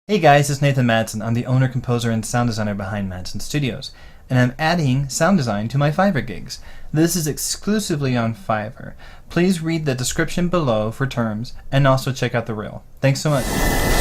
Hey guys, it's Nathan Madsen. I'm the owner, composer, and sound designer behind Madsen Studios, and I'm adding sound design to my Fiverr gigs. This is exclusively on Fiverr. Please read the description below for terms, and also check out the reel. Thanks so much.